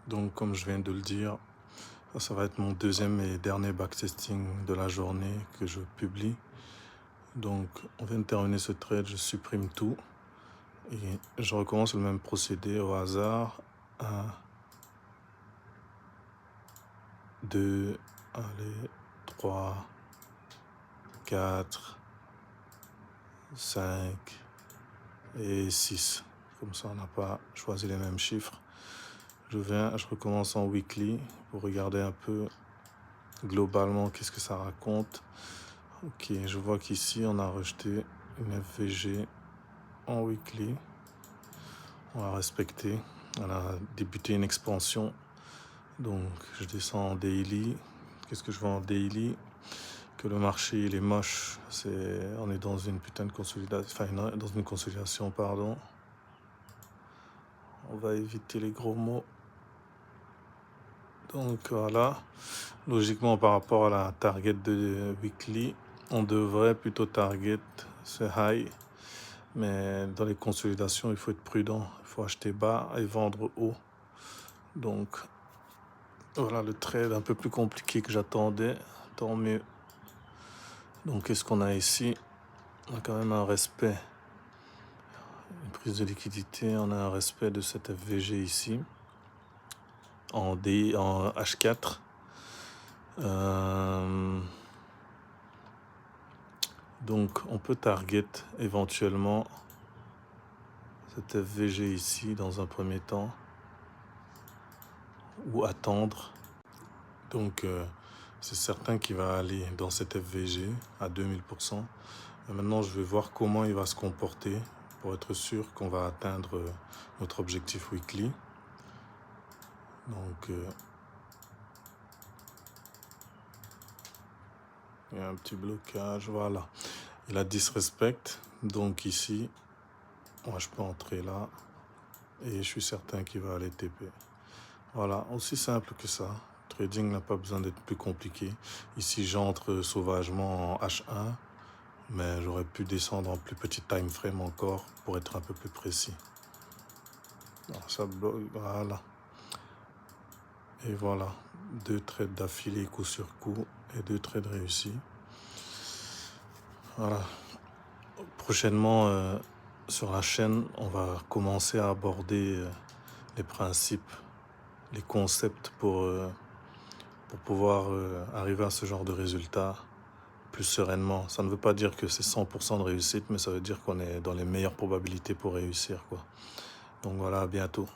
Donc comme je viens de le dire, ça va être mon deuxième et dernier backtesting de la journée que je publie. Donc on vient de terminer ce trade, je supprime tout et je recommence le même procédé au hasard. 1, 2, allez, 3, 4, 5 et 6. Comme ça on n'a pas choisi les mêmes chiffres. Je recommence en weekly pour regarder un peu globalement qu'est-ce que ça raconte. Ok, je vois qu'ici on a rejeté une FVG en weekly. On va respecter. On a débuté une expansion. Donc je descends en daily. Qu'est-ce que je vois en daily? Que le marché il est moche. On est dans une putain de consolidation. Enfin, dans une consolidation, pardon. On va éviter les gros mots. Donc voilà. Logiquement, par rapport à la target de weekly, on devrait plutôt target ce high. Mais dans les consolidations, il faut être prudent. Il faut acheter bas et vendre haut. Donc voilà le trade un peu plus compliqué que j'attendais. Tant mieux. Donc qu'est-ce qu'on a ici? On a quand même un respect. Une prise de liquidité. On a un respect de cette FVG ici. En H4. Donc on peut target éventuellement cette FVG ici dans un premier temps ou attendre. Donc c'est certain qu'il va aller dans cette FVG à 2000%. Et maintenant je vais voir comment il va se comporter pour être sûr qu'on va atteindre notre objectif weekly. Donc il y a un petit blocage, voilà. Il a disrespect, donc ici moi je peux entrer là et je suis certain qu'il va aller TP. Voilà, aussi simple que ça. Trading n'a pas besoin d'être plus compliqué. Ici j'entre sauvagement en H1, mais j'aurais pu descendre en plus petit time frame encore pour être un peu plus précis. Alors, ça bloque, voilà. Et voilà, 2 trades d'affilée coup sur coup et 2 trades réussis. Voilà. Prochainement sur la chaîne, on va commencer à aborder les principes, les concepts pour pouvoir arriver à ce genre de résultats plus sereinement. Ça ne veut pas dire que c'est 100% de réussite, mais ça veut dire qu'on est dans les meilleures probabilités pour réussir, quoi. Donc voilà, à bientôt.